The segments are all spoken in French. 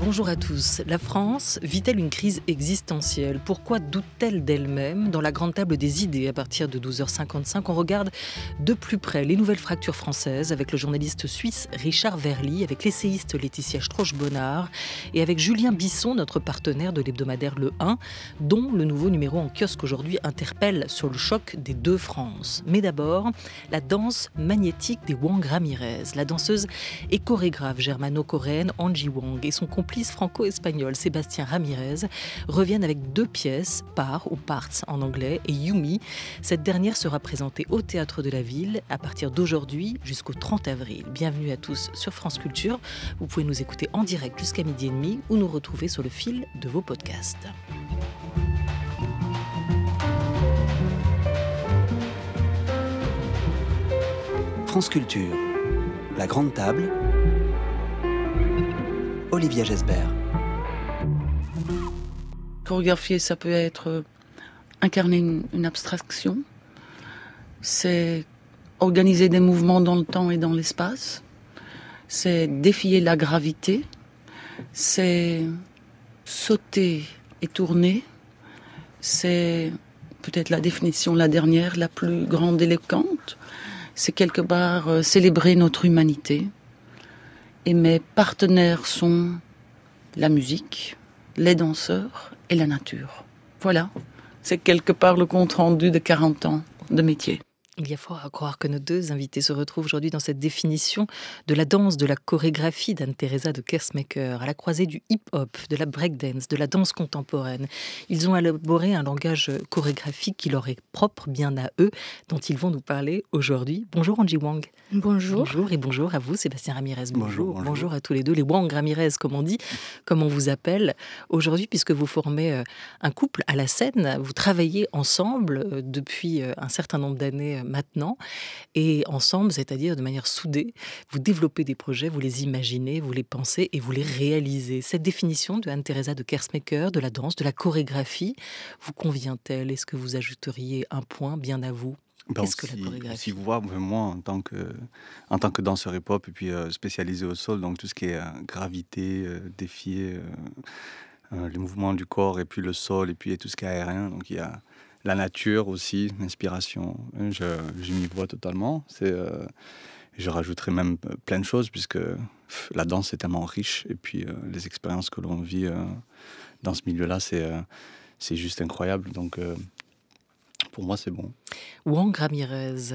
Bonjour à tous. La France vit-elle une crise existentielle ? Pourquoi doute-t-elle d'elle-même ? Dans la grande table des idées, à partir de 12h55, on regarde de plus près les nouvelles fractures françaises avec le journaliste suisse Richard Verly, avec l'essayiste Laetitia Strauch-Bonnard et avec Julien Bisson, notre partenaire de l'hebdomadaire Le 1, dont le nouveau numéro en kiosque aujourd'hui interpelle sur le choc des deux France. Mais d'abord, la danse magnétique des Wang Ramirez. La danseuse et chorégraphe germano-coréenne Angie Wang et son complice franco-espagnol Sébastien Ramirez reviennent avec 2 pièces, Par ou Parts en anglais et Yumi. Cette dernière sera présentée au Théâtre de la Ville à partir d'aujourd'hui jusqu'au 30 avril. Bienvenue à tous sur France Culture. Vous pouvez nous écouter en direct jusqu'à 12h30 ou nous retrouver sur le fil de vos podcasts. France Culture, la grande table, Olivia Gesbert. Chorégraphier, ça peut être incarner une abstraction, c'est organiser des mouvements dans le temps et dans l'espace, c'est défier la gravité, c'est sauter et tourner, c'est peut-être la définition, la dernière, la plus grande éloquente, c'est quelque part célébrer notre humanité. Et mes partenaires sont la musique, les danseurs et la nature. Voilà, c'est quelque part le compte-rendu de 40 ans de métier. Il y a fort à croire que nos 2 invités se retrouvent aujourd'hui dans cette définition de la danse, de la chorégraphie d'Anne-Theresa de Kersmaeker, à la croisée du hip-hop, de la breakdance, de la danse contemporaine. Ils ont élaboré un langage chorégraphique qui leur est propre, bien à eux, dont ils vont nous parler aujourd'hui. Bonjour Angie Wang. Bonjour. Bonjour et bonjour à vous Sébastien Ramirez. Bonjour. Bonjour à tous les deux, les Wang Ramirez comme on dit, comme on vous appelle aujourd'hui, puisque vous formez un couple à la scène. Vous travaillez ensemble depuis un certain nombre d'années maintenant, et ensemble, c'est-à-dire de manière soudée, vous développez des projets, vous les imaginez, vous les pensez et vous les réalisez. Cette définition de Anne-Theresa de Kersmaeker, de la danse, de la chorégraphie, vous convient-elle ? Est-ce que vous ajouteriez un point bien à vous ? Qu'est-ce que la chorégraphie ? Si vous voyez, moi, en tant que danseur hip-hop et puis spécialisé au sol, donc tout ce qui est gravité, défier, les mouvements du corps et puis le sol et puis tout ce qui est aérien, donc il y a la nature aussi, l'inspiration, je m'y vois totalement. Je rajouterais même plein de choses puisque la danse est tellement riche et puis les expériences que l'on vit dans ce milieu-là, c'est juste incroyable. Donc pour moi, c'est bon. Wang Ramirez,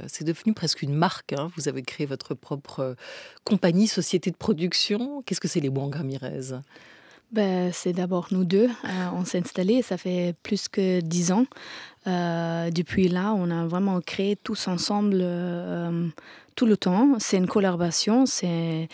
c'est devenu presque une marque. Vous avez créé votre propre compagnie, société de production. Qu'est-ce que c'est les Wang Ramirez ? C'est d'abord nous 2. On s'est installés, ça fait plus que 10 ans. Depuis là, on a vraiment créé tous ensemble tout le temps. C'est une collaboration, c'est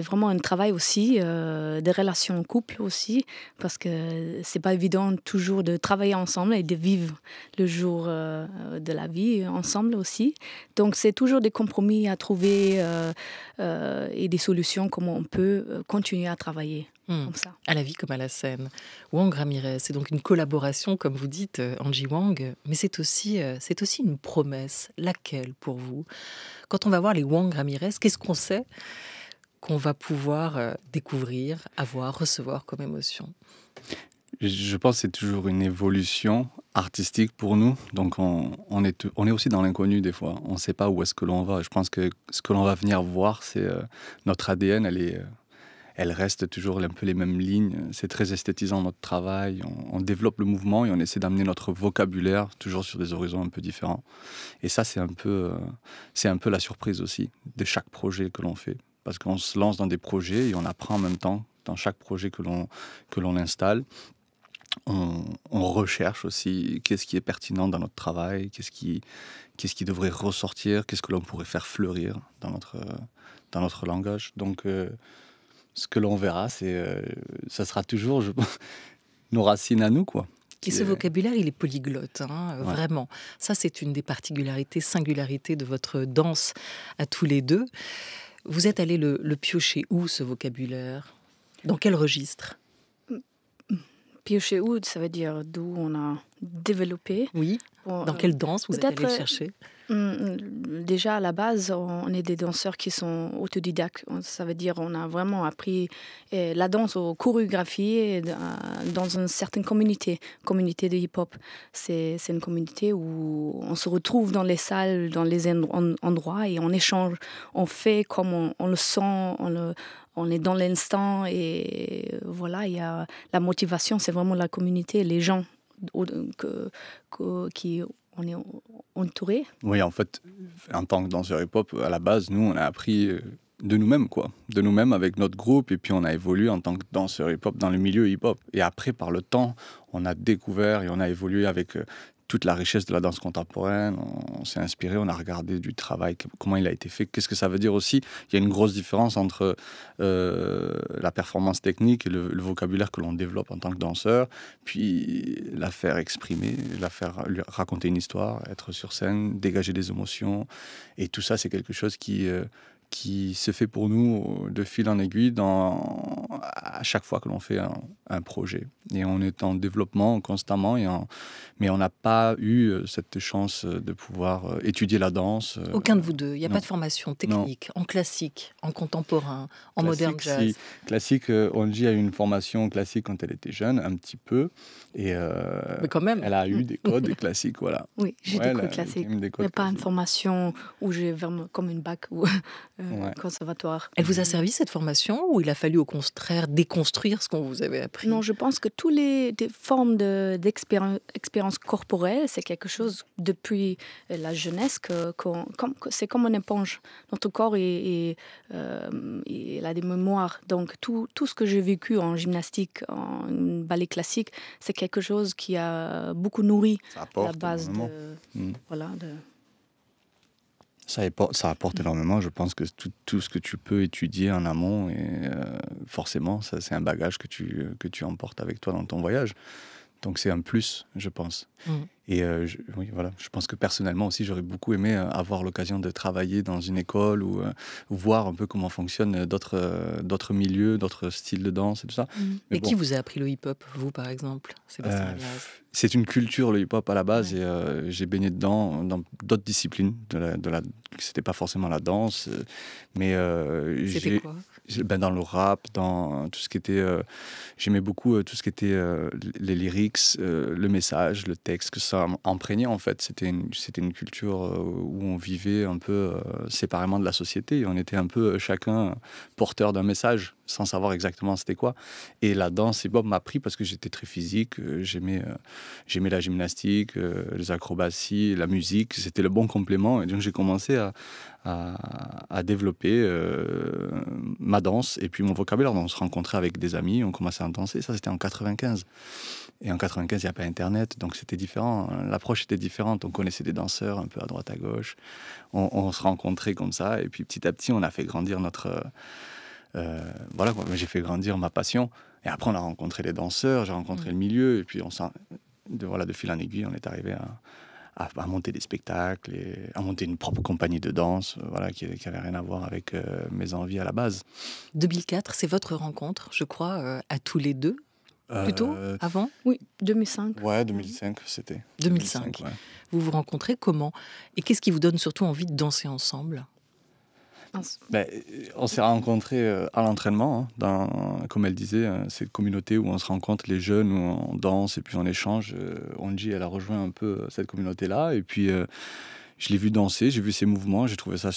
vraiment un travail aussi, des relations en couple aussi, parce que c'est pas évident toujours de travailler ensemble et de vivre le jour de la vie ensemble aussi. Donc c'est toujours des compromis à trouver et des solutions, comment on peut continuer à travailler. Comme ça. À la vie comme à la scène. Wang Ramirez, c'est donc une collaboration, comme vous dites, Angie Wang, mais c'est aussi une promesse. Laquelle pour vous ? Quand on va voir les Wang Ramirez, qu'est-ce qu'on sait qu'on va pouvoir découvrir, avoir, recevoir comme émotion ? Je pense que c'est toujours une évolution artistique pour nous. Donc on est aussi dans l'inconnu des fois. On ne sait pas où est-ce que l'on va. Je pense que ce que l'on va venir voir, c'est notre ADN, elle reste toujours un peu les mêmes lignes. C'est très esthétisant notre travail. On développe le mouvement et on essaie d'amener notre vocabulaire toujours sur des horizons un peu différents. Et ça, c'est un peu la surprise aussi de chaque projet que l'on fait. Parce qu'on se lance dans des projets et on apprend en même temps dans chaque projet que l'on installe. On recherche aussi qu'est-ce qui est pertinent dans notre travail, qu'est-ce qui devrait ressortir, qu'est-ce que l'on pourrait faire fleurir dans notre langage. Donc, ce que l'on verra, ça sera toujours nos racines à nous, quoi. Et ce vocabulaire, il est polyglotte, Ouais. vraiment. Ça, c'est une des particularités, singularités de votre danse à tous les 2. Vous êtes allé le piocher où, ce vocabulaire ? Dans quel registre ? Piocher où, ça veut dire d'où on a développé. Oui. Bon, Dans quelle danse vous êtes allé le peut-être chercher ? Déjà, à la base, on est des danseurs qui sont autodidactes. Ça veut dire qu'on a vraiment appris la danse aux chorégraphies dans une certaine communauté de hip-hop. C'est une communauté où on se retrouve dans les salles, dans les endroits et on échange. On fait comme on le sent, on est dans l'instant et voilà, il y a la motivation, c'est vraiment la communauté, les gens qui on est entouré. Oui, en fait, en tant que danseur hip-hop, à la base, nous, on a appris de nous-mêmes, quoi. De nous-mêmes avec notre groupe, et puis on a évolué en tant que danseur hip-hop dans le milieu hip-hop. Et après, par le temps, on a découvert et on a évolué avec toute la richesse de la danse contemporaine. On s'est inspiré, on a regardé du travail, comment il a été fait, qu'est-ce que ça veut dire aussi. Il y a une grosse différence entre la performance technique et le vocabulaire que l'on développe en tant que danseur, puis la faire exprimer, la faire raconter une histoire, être sur scène, dégager des émotions. Et tout ça, c'est quelque chose qui se fait pour nous de fil en aiguille à chaque fois que l'on fait un projet. Et on est en développement constamment, mais on n'a pas eu cette chance de pouvoir étudier la danse. Aucun de vous deux. Il n'y a pas de formation technique, en classique, en contemporain, en moderne jazz. Si. Classique, Onji a eu une formation classique quand elle était jeune, un petit peu. Et mais quand même. Elle a eu des codes classiques, voilà. Oui, j'ai des codes classiques, mais pas une formation où j'ai vraiment comme une bac ou conservatoire. Elle vous a servi cette formation ou il a fallu au contraire déconstruire ce qu'on vous avait appris? Non, je pense que toutes les formes d'expérience corporelle, c'est quelque chose depuis la jeunesse c'est comme une éponge. Notre corps il a des mémoires. Donc tout ce que j'ai vécu en gymnastique, en ballet classique, c'est quelque chose qui a beaucoup nourri la base Ça apporte énormément. Je pense que tout ce que tu peux étudier en amont, et forcément, ça, c'est un bagage que tu emportes avec toi dans ton voyage. Donc c'est un plus, je pense. Et je pense que personnellement aussi, j'aurais beaucoup aimé avoir l'occasion de travailler dans une école ou voir un peu comment fonctionnent d'autres milieux, d'autres styles de danse et tout ça. Mais qui vous a appris le hip-hop, vous par exemple, Sébastien Glass? C'est une culture, le hip-hop à la base, et j'ai baigné dedans dans d'autres disciplines. C'était pas forcément la danse, mais c'était quoi? Dans le rap, dans tout ce qui était... j'aimais beaucoup tout ce qui était les lyrics, le message, le texte, que ça imprégnait en fait. C'était une culture où on vivait un peu séparément de la société. Et on était un peu chacun porteur d'un message, sans savoir exactement c'était quoi. Et la danse hip-hop m'a pris parce que j'étais très physique, j'aimais la gymnastique, les acrobaties, la musique. C'était le bon complément. Et donc j'ai commencé à développer ma danse et puis mon vocabulaire. Donc, on se rencontrait avec des amis, on commençait à danser. Ça, c'était en 95. Et en 95, il n'y a pas Internet, donc c'était différent. L'approche était différente. On connaissait des danseurs un peu à droite, à gauche. On se rencontrait comme ça. Et puis, petit à petit, on a fait grandir j'ai fait grandir ma passion. Et après, on a rencontré les danseurs, j'ai rencontré le milieu. Et puis, de fil en aiguille, on est arrivé à monter des spectacles, et à monter une propre compagnie de danse, qui n'avait rien à voir avec mes envies à la base. 2004, c'est votre rencontre, je crois, à tous les deux. Plutôt avant? Oui, 2005. Ouais, 2005, c'était. 2005. Ouais. Vous vous rencontrez comment? Et qu'est-ce qui vous donne surtout envie de danser ensemble? On s'est rencontrés à l'entraînement, comme elle disait, cette communauté où on se rencontre, les jeunes, où on danse et puis on échange. Onji, elle a rejoint un peu cette communauté-là. Et puis, je l'ai vu danser, j'ai vu ses mouvements, j'ai trouvé ça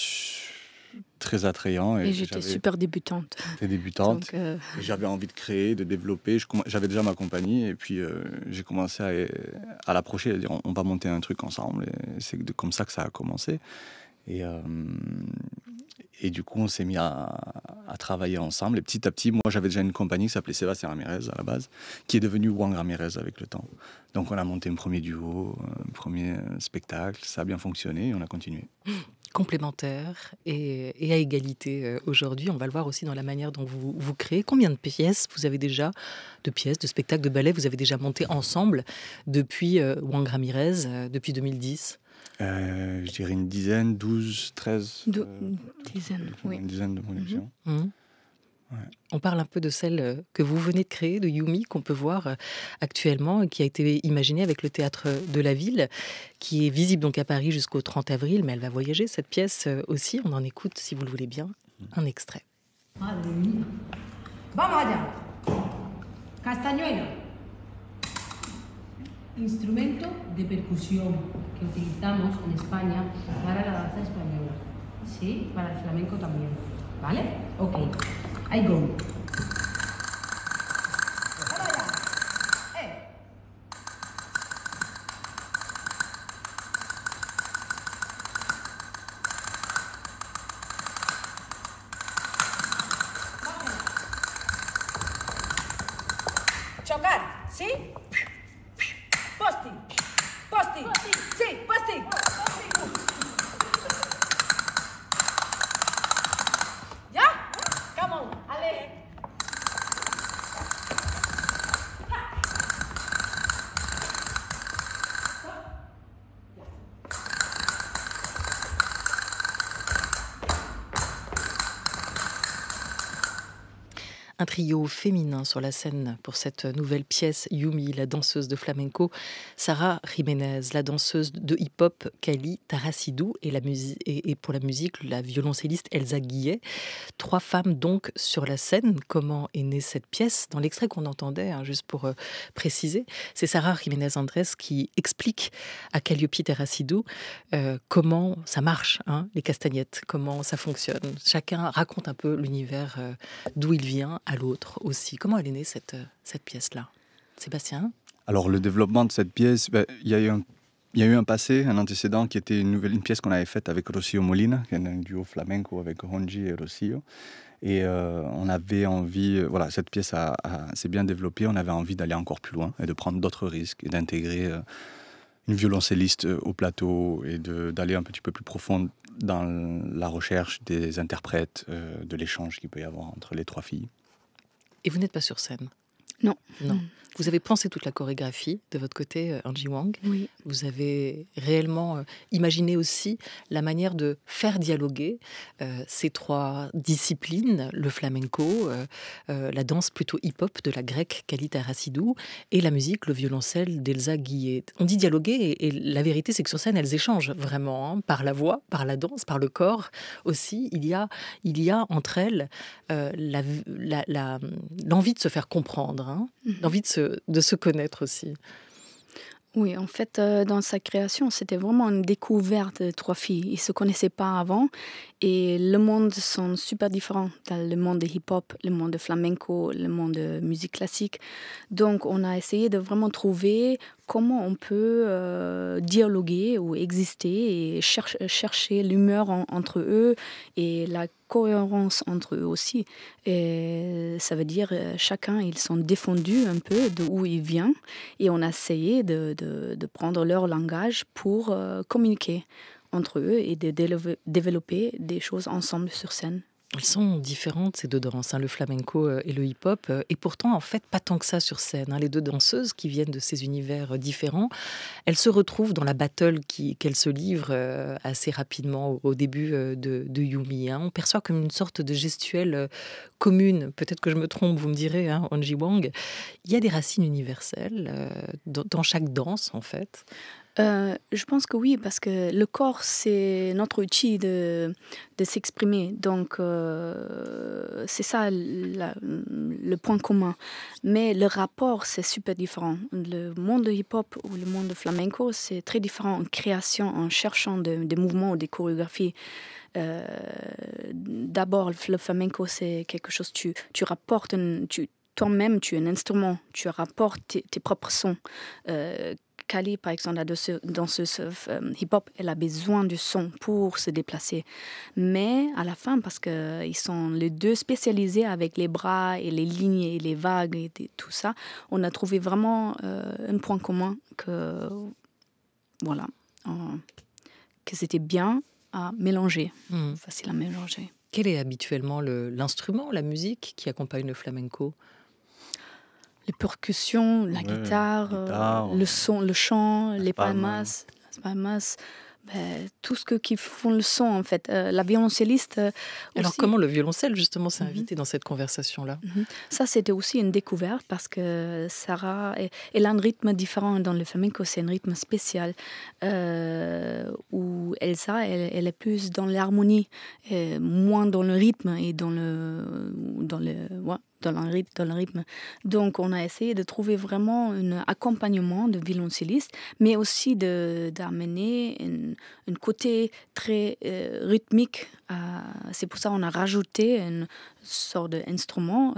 très attrayant. Et j'étais super débutante. T'es débutante. Donc, j'avais envie de créer, de développer. J'avais déjà ma compagnie et puis j'ai commencé à l'approcher, à dire on va monter un truc ensemble. Et c'est comme ça que ça a commencé. Et du coup, on s'est mis à travailler ensemble. Et petit à petit, moi, j'avais déjà une compagnie qui s'appelait Sébastien Ramirez à la base, qui est devenue Wang Ramirez avec le temps. Donc, on a monté un premier duo, un premier spectacle. Ça a bien fonctionné et on a continué. Complémentaire et à égalité aujourd'hui. On va le voir aussi dans la manière dont vous créez. Combien de pièces vous avez déjà, de spectacles, de ballets, vous avez déjà monté ensemble depuis Wang Ramirez, depuis 2010? Je dirais une dizaine, 12, 13. Dizaine, oui. Une dizaine de productions. On parle un peu de celle que vous venez de créer, de Yumi, qu'on peut voir actuellement, qui a été imaginée avec le Théâtre de la Ville, qui est visible donc à Paris jusqu'au 30 avril, mais elle va voyager, cette pièce aussi. On en écoute, si vous le voulez bien, un extrait. Madre mía. Vamos allá. Castañuela. Instrumento de percusión que utilizamos en España para la danza española. Sí, para el flamenco también. ¿Vale? Ok. I go. Vamos allá. Chocar, ¿sí? Posti. Posti. Sí, posti. ¿Ya? Come on, ale. Un trio féminin sur la scène pour cette nouvelle pièce, Yumi, la danseuse de flamenco, Sara Jiménez, la danseuse de hip-hop, Kali Tarasidou, et pour la musique, la violoncelliste Elsa Guillet. 3 femmes donc sur la scène. Comment est née cette pièce? Dans l'extrait qu'on entendait, juste pour préciser, c'est Sara Jiménez Andrés qui explique à Calliope Tarasidou comment ça marche, les castagnettes, comment ça fonctionne. Chacun raconte un peu l'univers d'où il vient, à l'autre aussi. Comment elle est née cette pièce-là? Sébastien? Alors le développement de cette pièce, il y a eu un passé, un antécédent qui était une pièce qu'on avait faite avec Rocío Molina, qui est un duo flamenco avec Ronji et Rocío. Et on avait envie, cette pièce s'est bien développée, on avait envie d'aller encore plus loin et de prendre d'autres risques et d'intégrer une violoncelliste au plateau et d'aller un petit peu plus profond dans la recherche des interprètes, de l'échange qu'il peut y avoir entre les 3 filles. Et vous n'êtes pas sur scène? Non. Non. Vous avez pensé toute la chorégraphie de votre côté, Angie Wang. Oui. Vous avez réellement imaginé aussi la manière de faire dialoguer ces 3 disciplines, le flamenco, la danse plutôt hip-hop de la grecque Kali Tarasidou et la musique, le violoncelle d'Elsa Guillet. On dit dialoguer et la vérité c'est que sur scène elles échangent vraiment, par la voix, par la danse, par le corps aussi. Il y a entre elles l'envie de se faire comprendre, l'envie de se connaître aussi. Oui, en fait, dans sa création, c'était vraiment une découverte de 3 filles. Ils ne se connaissaient pas avant et le monde sont super différents. Dans le monde de hip-hop, le monde de flamenco, le monde de musique classique. Donc, on a essayé de vraiment trouver comment on peut dialoguer ou exister et chercher l'humeur entre eux et la cohérence entre eux aussi. Et ça veut dire chacun, ils sont défendus un peu de où ils viennent et on a essayé de prendre leur langage pour communiquer entre eux et de développer des choses ensemble sur scène. Elles sont différentes, ces 2 danses, le flamenco et le hip-hop, et pourtant, en fait, pas tant que ça sur scène. Les 2 danseuses qui viennent de ces univers différents, elles se retrouvent dans la battle qu'elles se livrent assez rapidement au début de Yumi. On perçoit comme une sorte de gestuelle commune. Peut-être que je me trompe, vous me direz, Angie Wang. Il y a des racines universelles dans chaque danse, en fait. Je pense que oui, parce que le corps, c'est notre outil de s'exprimer. Donc, c'est ça le point commun. Mais le rapport, c'est super différent. Le monde de hip-hop ou le monde de flamenco, c'est très différent en création, en cherchant des mouvements ou des chorégraphies. D'abord, le flamenco, c'est quelque chose, tu rapportes, toi-même, tu es un instrument, tu rapportes tes propres sons. Kali, par exemple, la danseuse hip-hop, elle a besoin du son pour se déplacer. Mais à la fin, parce qu'ils sont les 2 spécialisés avec les bras et les lignes et les vagues et tout ça, on a trouvé vraiment un point commun que c'était bien à mélanger, facile à mélanger. Quel est habituellement l'instrument, la musique qui accompagne le flamenco? Les percussions, la guitare, le chant, les palmas, tout ce qui font le son, en fait. La violoncelliste Alors, aussi. comment le violoncelle, justement, s'est invité dans cette conversation-là? Ça, c'était aussi une découverte parce que Sarah, elle a un rythme différent dans le flamenco. C'est un rythme spécial où Elsa, elle est plus dans l'harmonie, moins dans le rythme et dans le rythme. Donc, on a essayé de trouver vraiment un accompagnement de violoncelliste, mais aussi d'amener un côté très rythmique. C'est pour ça qu'on a rajouté une sorte d'instrument,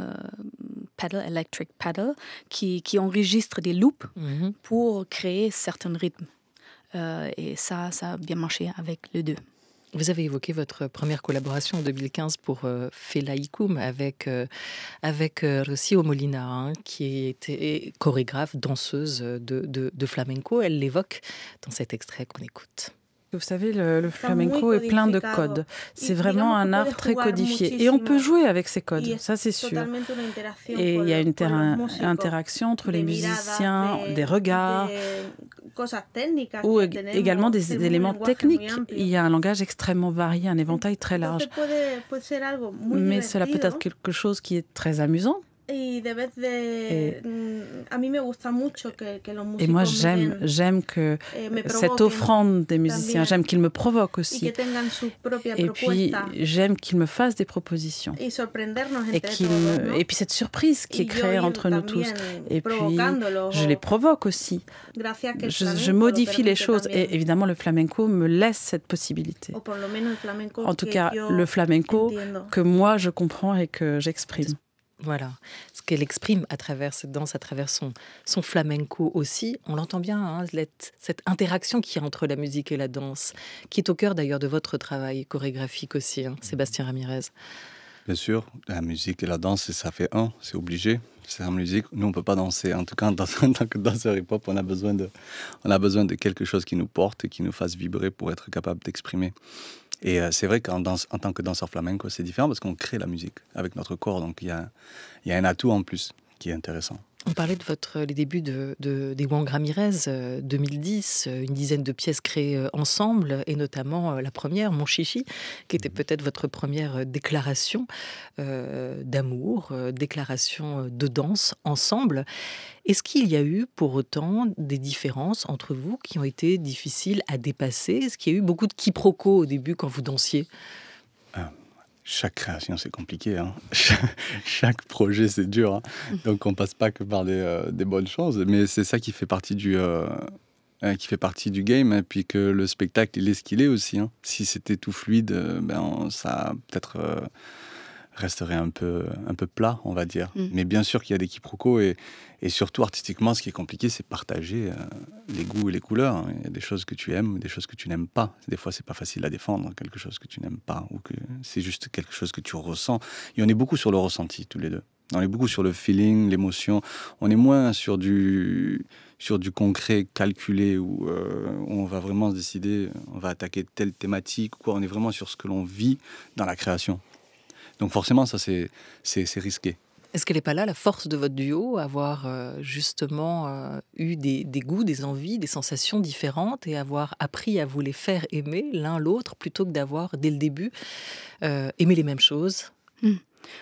electric paddle, qui enregistre des loops pour créer certains rythmes. Et ça a bien marché avec les deux. Vous avez évoqué votre première collaboration en 2015 pour Felaicum avec Rocío Molina, hein, qui était chorégraphe, danseuse de flamenco. Elle l'évoque dans cet extrait qu'on écoute. Vous savez, le flamenco est plein de codes. C'est vraiment un art très codifié. Et on peut jouer avec ces codes, ça c'est sûr. Et il y a une interaction entre les musiciens, des regards, ou également des éléments techniques. Il y a un langage extrêmement varié, un éventail très large. Mais cela peut être quelque chose qui est très amusant. Et moi, j'aime que cette offrande des musiciens, j'aime qu'ils me provoquent aussi. Et puis, j'aime qu'ils me fassent des propositions. Et puis, cette surprise qui est créée entre nous tous. Et puis, je les provoque aussi. Je modifie les choses. Et évidemment, le flamenco me laisse cette possibilité. En tout cas, le flamenco que moi, je comprends et que j'exprime. Voilà, ce qu'elle exprime à travers cette danse, à travers son flamenco aussi. On l'entend bien, hein, cette interaction qu'il y a entre la musique et la danse, qui est au cœur d'ailleurs de votre travail chorégraphique aussi, hein, Sébastien Ramirez. Bien sûr, la musique et la danse, ça fait un, c'est obligé. C'est la musique. Nous, on ne peut pas danser. En tout cas, en tant que danseur hip-hop, on a besoin de quelque chose qui nous porte et qui nous fasse vibrer pour être capable d'exprimer. Et c'est vrai qu'en tant que danseur flamenco, c'est différent parce qu'on crée la musique avec notre corps. Donc, il y a un atout en plus qui est intéressant. On parlait de les débuts des Wang Ramirez, 2010, une dizaine de pièces créées ensemble, et notamment la première, Mon Chichi, qui était peut-être votre première déclaration d'amour, déclaration de danse ensemble. Est-ce qu'il y a eu pour autant des différences entre vous qui ont été difficiles à dépasser? Est-ce qu'il y a eu beaucoup de quiproquos au début quand vous dansiez? Chaque création, c'est compliqué. Hein. Chaque projet, c'est dur. Hein. Donc, on ne passe pas que par des bonnes choses. Mais c'est ça qui fait partie du game. Et puis que le spectacle, il est ce qu'il est aussi. Hein. Si c'était tout fluide, ça peut-être resterait un peu plat, on va dire. Mais bien sûr qu'il y a des quiproquos. Et surtout, artistiquement, ce qui est compliqué, c'est partager les goûts et les couleurs. Hein. Il y a des choses que tu aimes, des choses que tu n'aimes pas. Des fois, c'est pas facile à défendre, quelque chose que tu n'aimes pas, ou que c'est juste quelque chose que tu ressens. Et on est beaucoup sur le ressenti, tous les deux. On est beaucoup sur le feeling, l'émotion. On est moins sur du concret calculé, où on va vraiment se décider, on va attaquer telle thématique, quoi. On est vraiment sur ce que l'on vit dans la création. Donc forcément, ça, c'est risqué. Est-ce qu'elle n'est pas là, la force de votre duo, avoir justement eu des goûts, des envies, des sensations différentes et avoir appris à vous les faire aimer l'un l'autre plutôt que d'avoir, dès le début, aimé les mêmes choses?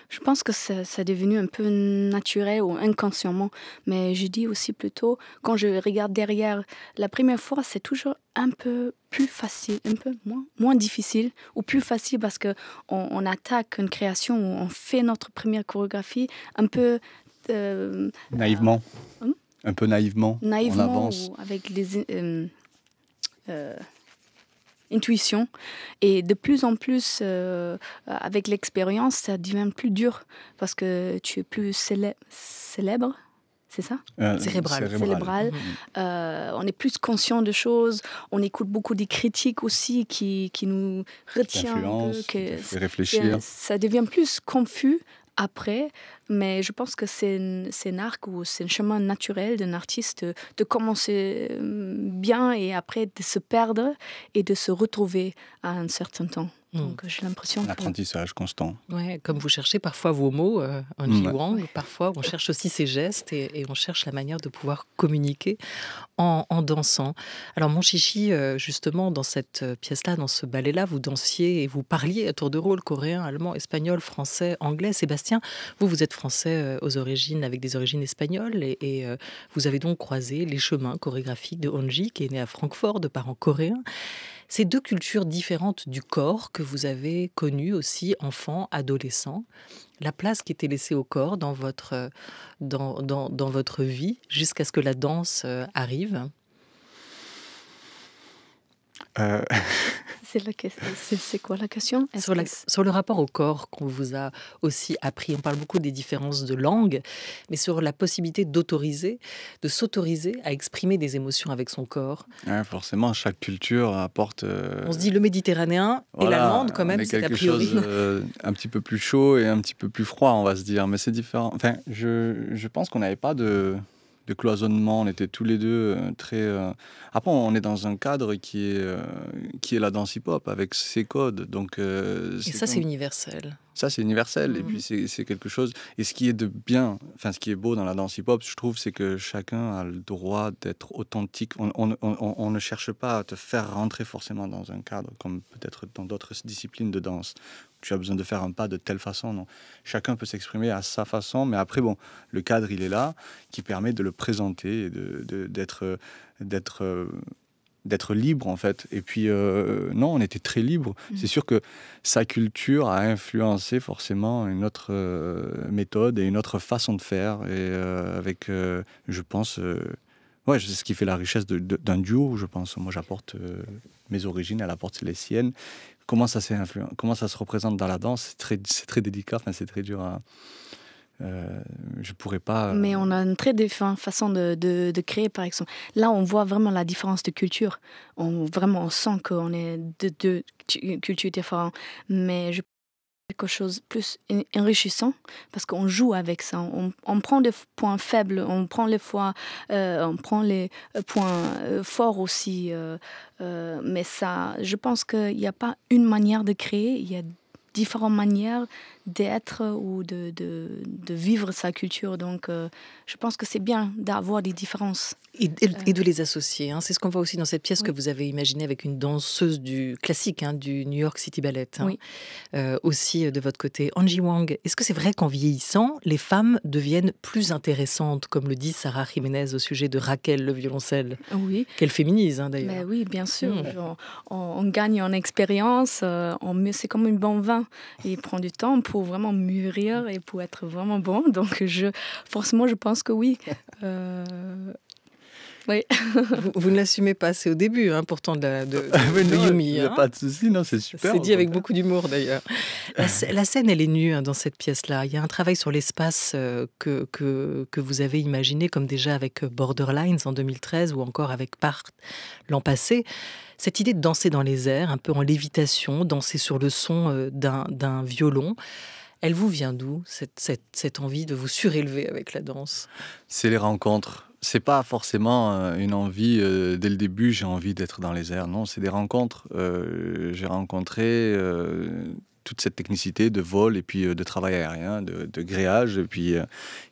Je pense que ça est devenu un peu naturel ou inconsciemment, mais je dis aussi plutôt, quand je regarde derrière, la première fois, c'est toujours un peu plus facile, un peu moins difficile, ou plus facile parce qu'on attaque une création, on fait notre première chorégraphie un peu... naïvement. Un peu naïvement, on avance. Ou avec des... intuition, et de plus en plus avec l'expérience ça devient plus dur parce que tu es plus célèbre, c'est ça? Cérébral. On est plus conscient de choses, on écoute beaucoup des critiques aussi qui nous retient un peu, fait réfléchir. Ça devient plus confus après, mais je pense que c'est un arc ou c'est un chemin naturel d'un artiste de commencer bien et après de se perdre et de se retrouver à un certain temps. Donc j'ai l'impression que... L'apprentissage constant. Ouais, comme vous cherchez parfois vos mots, Angie Wang, parfois on cherche aussi ses gestes et on cherche la manière de pouvoir communiquer en dansant. Alors mon chichi, justement, dans cette pièce-là, dans ce ballet-là, vous dansiez et vous parliez à tour de rôle coréen, allemand, espagnol, français, anglais. Sébastien, vous êtes français aux origines, avec des origines espagnoles et vous avez donc croisé les chemins chorégraphiques de Angie, qui est née à Francfort, de parents coréens. Ces deux cultures différentes du corps que vous avez connues aussi, enfant, adolescent, la place qui était laissée au corps dans votre vie jusqu'à ce que la danse arrive. C'est quoi la question? Sur le rapport au corps qu'on vous a aussi appris. On parle beaucoup des différences de langue, mais sur la possibilité de s'autoriser à exprimer des émotions avec son corps. Ouais, forcément, chaque culture apporte... On se dit le méditerranéen et l'allemande, quand même, c'est a priori. Quelque chose un petit peu plus chaud et un petit peu plus froid, on va se dire. Mais c'est différent. Enfin, je pense qu'on n'avait pas de cloisonnement, on était tous les deux très... Après, on est dans un cadre qui est la danse hip-hop, avec ses codes. Donc, et ça, c'est universel. Ça, c'est universel. Et puis, c'est quelque chose... Et ce qui est ce qui est beau dans la danse hip-hop, je trouve, c'est que chacun a le droit d'être authentique. On ne cherche pas à te faire rentrer forcément dans un cadre, comme peut-être dans d'autres disciplines de danse. Tu as besoin de faire un pas de telle façon. Non. Chacun peut s'exprimer à sa façon, mais après, le cadre, il est là, qui permet de le présenter et d'être libre, en fait. Et puis, non, on était très libre. C'est sûr que sa culture a influencé forcément une autre méthode et une autre façon de faire. Et avec, je pense... c'est ce qui fait la richesse d'un duo, je pense. Moi, j'apporte mes origines, elle apporte les siennes. Comment ça se représente dans la danse, c'est très délicat, c'est très dur à... je pourrais pas... Mais on a une très différente façon de créer, par exemple. Là, on voit vraiment la différence de culture. On sent qu'on est de deux cultures différentes. Mais je pense quelque chose de plus enrichissant parce qu'on joue avec ça. On prend des points faibles, on prend les points forts aussi. Mais ça, je pense qu'il n'y a pas une manière de créer, il y a différentes manières d'être ou de vivre sa culture. Donc, je pense que c'est bien d'avoir des différences. Et de les associer. C'est ce qu'on voit aussi dans cette pièce que vous avez imaginée avec une danseuse du classique, du New York City Ballet. Oui. Aussi de votre côté. Angie Wang, est-ce que c'est vrai qu'en vieillissant, les femmes deviennent plus intéressantes, comme le dit Sarah Jiménez au sujet de Raquel, le violoncelle? Oui. Qu'elle féminise, d'ailleurs. Mais oui, bien sûr. On gagne en expérience. C'est comme un bon vin. Il prend du temps pour vraiment mûrir et pour être vraiment bon. Donc, forcément, je pense que oui. Oui. Vous ne l'assumez pas, c'est au début, pourtant, de Yumi. Il n'y a pas de souci, non, c'est super. C'est dit avec beaucoup d'humour, d'ailleurs. La scène, elle est nue dans cette pièce-là. Il y a un travail sur l'espace que vous avez imaginé, comme déjà avec Borderlines en 2013 ou encore avec Part l'an passé. Cette idée de danser dans les airs, un peu en lévitation, danser sur le son d'un violon, elle vous vient d'où, cette envie de vous surélever avec la danse? C'est les rencontres. C'est pas forcément une envie, dès le début, j'ai envie d'être dans les airs. Non, c'est des rencontres. J'ai rencontré toute cette technicité de vol et puis de travail aérien, de gréage. Et puis,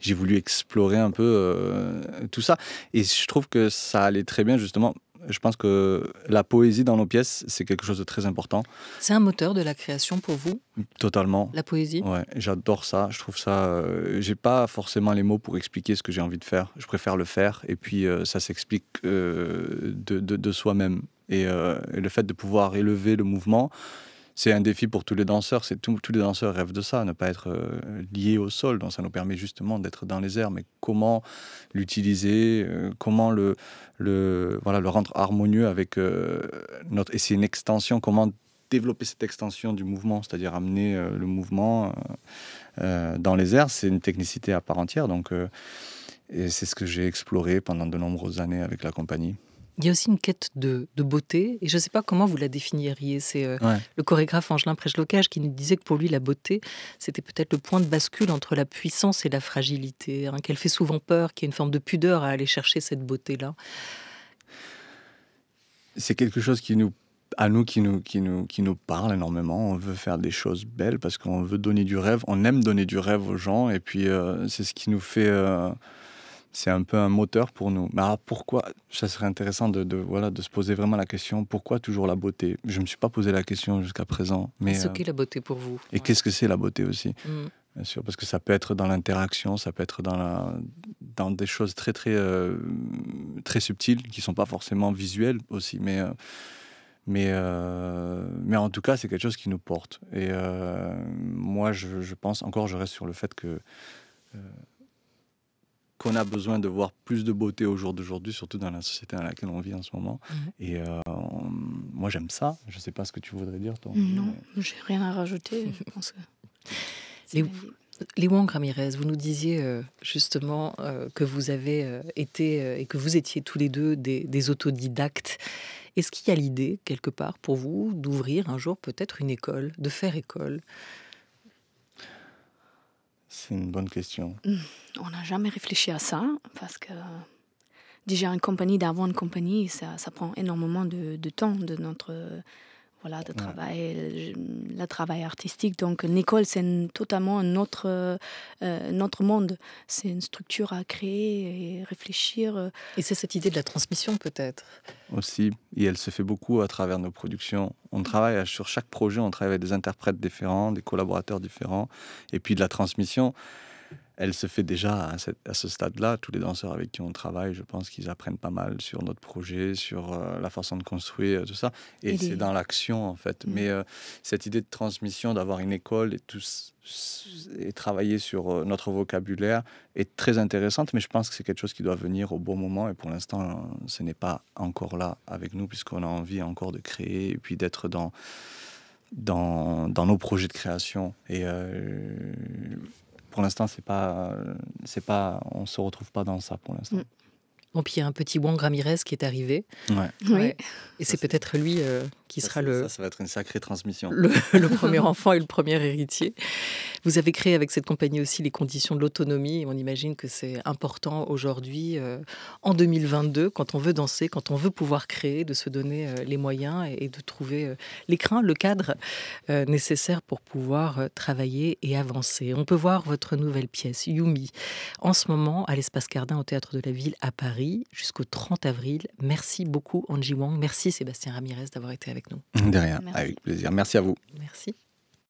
j'ai voulu explorer un peu tout ça. Et je trouve que ça allait très bien, justement. Je pense que la poésie dans nos pièces, c'est quelque chose de très important. C'est un moteur de la création pour vous? Totalement. La poésie? Ouais, j'adore ça. Je trouve ça... j'ai pas forcément les mots pour expliquer ce que j'ai envie de faire. Je préfère le faire. Et puis, ça s'explique de soi-même. Et le fait de pouvoir élever le mouvement, c'est un défi pour tous les danseurs. Tous les danseurs rêvent de ça, ne pas être liés au sol. Donc ça nous permet justement d'être dans les airs. Mais comment l'utiliser, comment le rendre harmonieux avec notre... Et c'est une extension, comment développer cette extension du mouvement, c'est-à-dire amener le mouvement dans les airs. C'est une technicité à part entière. Donc, et c'est ce que j'ai exploré pendant de nombreuses années avec la compagnie. Il y a aussi une quête de beauté, et je ne sais pas comment vous la définiriez. C'est le chorégraphe Angelin Prèche-Locage qui nous disait que pour lui, la beauté, c'était peut-être le point de bascule entre la puissance et la fragilité, qu'elle fait souvent peur, qu'il y a une forme de pudeur à aller chercher cette beauté-là. C'est quelque chose qui nous à nous qui nous parle énormément. On veut faire des choses belles parce qu'on veut donner du rêve. On aime donner du rêve aux gens et puis c'est ce qui nous fait... c'est un peu un moteur pour nous. Mais alors pourquoi, ça serait intéressant de se poser vraiment la question, pourquoi toujours la beauté? Je ne me suis pas posé la question jusqu'à présent. Mais ce qu'est la beauté pour vous? Et qu'est-ce que c'est la beauté aussi? Bien sûr, parce que ça peut être dans l'interaction, ça peut être dans des choses très, très, très subtiles, qui ne sont pas forcément visuelles aussi. Mais en tout cas, c'est quelque chose qui nous porte. Et moi, je pense, encore, je reste sur le fait qu'on a besoin de voir plus de beauté au jour d'aujourd'hui, surtout dans la société dans laquelle on vit en ce moment. Et moi, j'aime ça. Je ne sais pas ce que tu voudrais dire, toi. Non, je n'ai rien à rajouter. Je pense que... Lee Wang Ramirez, vous nous disiez justement que vous avez été et que vous étiez tous les deux des autodidactes. Est-ce qu'il y a l'idée, quelque part, pour vous, d'ouvrir un jour peut-être une école, de faire école? C'est une bonne question. On n'a jamais réfléchi à ça, parce que déjà une compagnie, d'avoir une compagnie, ça prend énormément de temps de notre... de travail, le travail artistique. Donc, une école, c'est totalement un autre monde. C'est une structure à créer et réfléchir. Et c'est cette idée de la transmission, peut-être? Aussi, et elle se fait beaucoup à travers nos productions. On travaille sur chaque projet, on travaille avec des interprètes différents, des collaborateurs différents. Et puis de la transmission, elle se fait déjà à ce stade-là. Tous les danseurs avec qui on travaille, je pense qu'ils apprennent pas mal sur notre projet, sur la façon de construire, tout ça. Et c'est dans l'action, en fait. Mais cette idée de transmission, d'avoir une école et travailler sur notre vocabulaire est très intéressante, mais je pense que c'est quelque chose qui doit venir au bon moment. Et pour l'instant, ce n'est pas encore là avec nous, puisqu'on a envie encore de créer et puis d'être dans nos projets de création. Et... pour l'instant, on se retrouve pas dans ça pour l'instant. Bon, puis il y a un petit Wang Ramirez qui est arrivé. Oui. Et c'est peut-être lui qui sera Ça va être une sacrée transmission. Le premier enfant et le premier héritier. Vous avez créé avec cette compagnie aussi les conditions de l'autonomie. Et on imagine que c'est important aujourd'hui, en 2022, quand on veut danser, quand on veut pouvoir créer, de se donner les moyens et de trouver l'écrin, le cadre nécessaire pour pouvoir travailler et avancer. On peut voir votre nouvelle pièce, Yumi, en ce moment à l'Espace Cardin au Théâtre de la Ville à Paris, jusqu'au 30 avril. Merci beaucoup, Angie Wang. Merci, Sébastien Ramirez, d'avoir été avec nous. De rien, avec plaisir. Merci à vous. Merci.